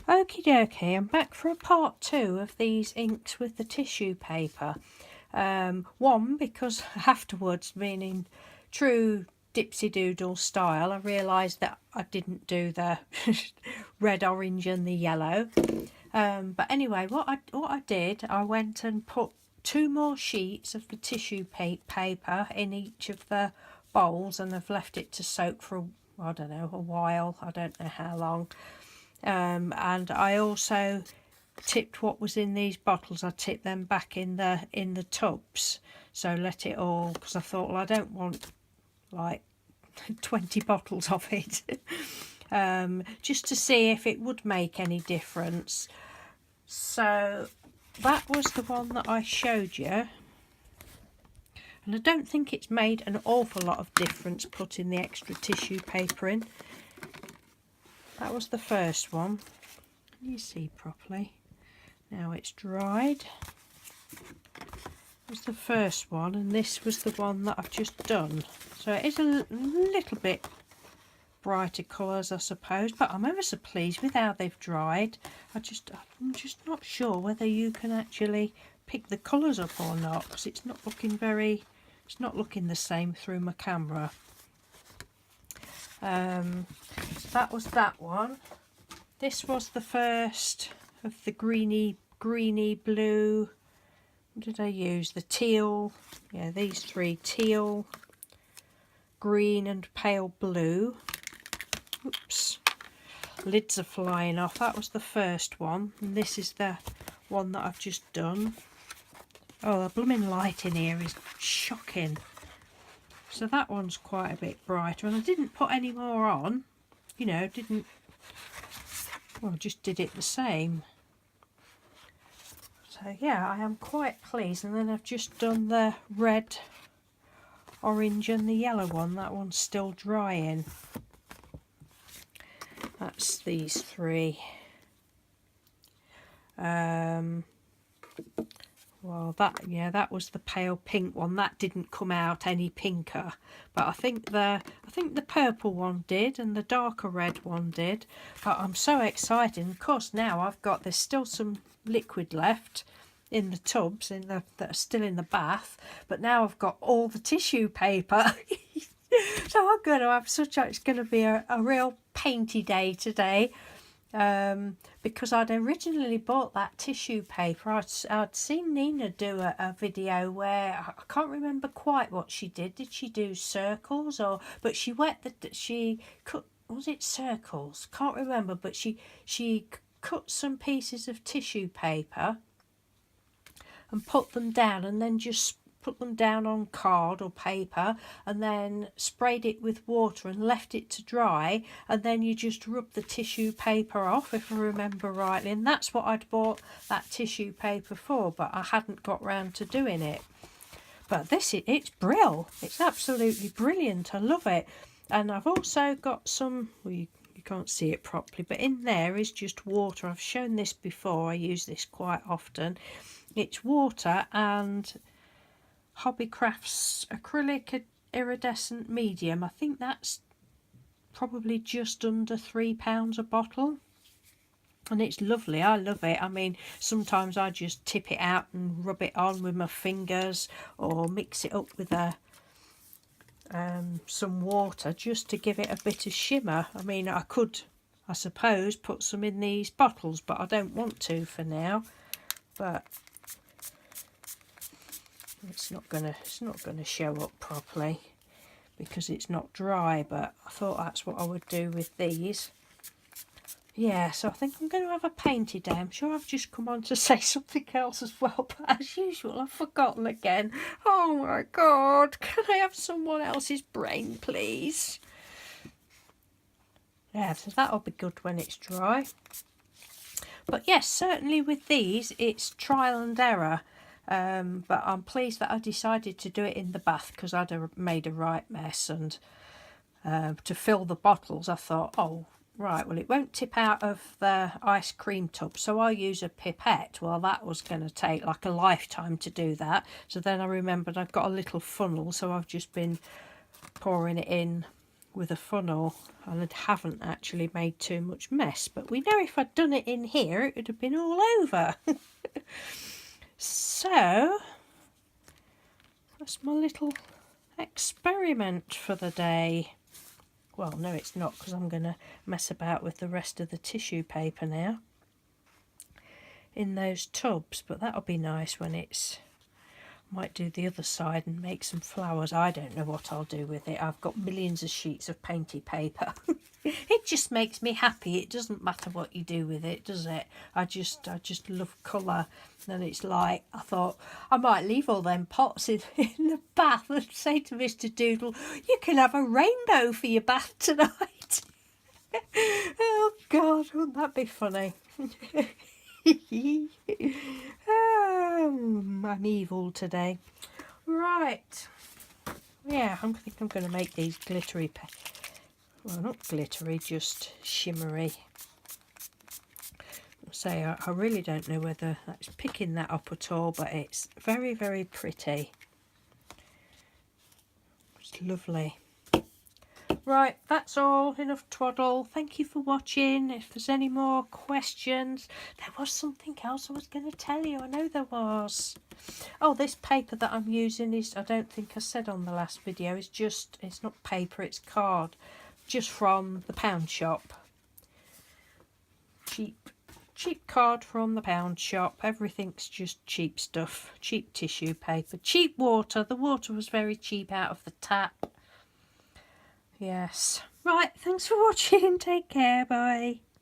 Okie dokie, I'm back for a part 2 of these inks with the tissue paper. One, because afterwards, being in true Dipsy Doodle style, I realised that I didn't do the red, orange and the yellow. But anyway, what I did, I went and put 2 more sheets of the tissue paper in each of the bowls, and I've left it to soak for, I don't know, a while. I don't know how long. And I also tipped what was in these bottles. I tipped them back in the tubs, so let it all, because I thought, well, I don't want like 20 bottles of it. Just to see if it would make any difference. So that was the one that I showed you, and I don't think it's made an awful lot of difference putting the extra tissue paper in. That was the first one. Can you see properly? Now it's dried. That was the first one, and this was the one that I've just done. So it is a little bit brighter colours, I suppose, but I'm ever so pleased with how they've dried. I'm just not sure whether you can actually pick the colours up or not, because it's not looking the same through my camera. That was that one. This was the first of the greeny blue. What did I use? The teal. Yeah, these 3: teal, green and pale blue. Oops, lids are flying off. That was the first one, and this is the one that I've just done. Oh, the blooming light in here is shocking. So that one's quite a bit brighter, and I didn't put any more on, you know, just did it the same. So yeah, I am quite pleased. And then I've just done the red, orange and the yellow one. That one's still drying. That's these 3. Well, that was the pale pink one. That didn't come out any pinker, but I think the purple one did, and the darker red one did. But I'm so excited. And of course, now there's still some liquid left in the tubs that are still in the bath, but now I've got all the tissue paper. So I'm going to have it's going to be a real painty day today. Because I'd originally bought that tissue paper. I'd seen Nina do a video where I can't remember quite what she did. Did she do circles but she cut, was it circles? Can't remember, but she cut some pieces of tissue paper and put them down, and then just put them down on card or paper, and then sprayed it with water and left it to dry, and then you just rub the tissue paper off, if I remember rightly. And that's what I'd bought that tissue paper for, but I hadn't got round to doing it. But it's brill. It's absolutely brilliant. I love it. And I've also got some, well, you can't see it properly, but in there is just water. I've shown this before. I use this quite often. It's water and Hobbycraft's acrylic iridescent medium. I think that's probably just under £3 a bottle, and it's lovely. I love it. I mean, sometimes I just tip it out and rub it on with my fingers, or mix it up with some water just to give it a bit of shimmer. I mean, I could, I suppose, put some in these bottles, but I don't want to for now. But it's not gonna show up properly because it's not dry, but I thought that's what I would do with these. Yeah, so I think I'm going to have a painty day. I'm sure I've just come on to say something else as well, but as usual I've forgotten again. Oh my god, can I have someone else's brain, please? Yeah, so that'll be good when it's dry. But yes, certainly with these it's trial and error. But I'm pleased that I decided to do it in the bath, because I'd made a right mess. And to fill the bottles, I thought, oh right, well, it won't tip out of the ice cream tub, so I'll use a pipette. Well, that was going to take like a lifetime to do that. So then I remembered I've got a little funnel, so I've just been pouring it in with a funnel, and I haven't actually made too much mess, but we know if I'd done it in here it would have been all over. So that's my little experiment for the day. Well, no it's not, because I'm going to mess about with the rest of the tissue paper now in those tubs, but that'll be nice when it's... Might do the other side and make some flowers. I don't know what I'll do with it. I've got millions of sheets of painty paper. It just makes me happy. It doesn't matter what you do with it, does it? I just love colour. And it's like, I thought I might leave all them pots in the bath and say to Mr. Doodle, you can have a rainbow for your bath tonight. Oh God, wouldn't that be funny? I'm evil today. Right. Yeah, I think I'm going to make these glittery, well, not glittery, just shimmery. Say, I really don't know whether that's picking that up at all, but it's very, very pretty. It's lovely. Right, that's all. Enough twaddle. Thank you for watching. If there's any more questions, there was something else I was going to tell you. I know there was. Oh, this paper that I'm using is, I don't think I said on the last video, it's not paper, it's card. Just from the pound shop. Cheap card from the pound shop. Everything's just cheap stuff. Cheap tissue paper. Cheap water. The water was very cheap out of the tap. Yes. Right, thanks for watching. Take care. Bye.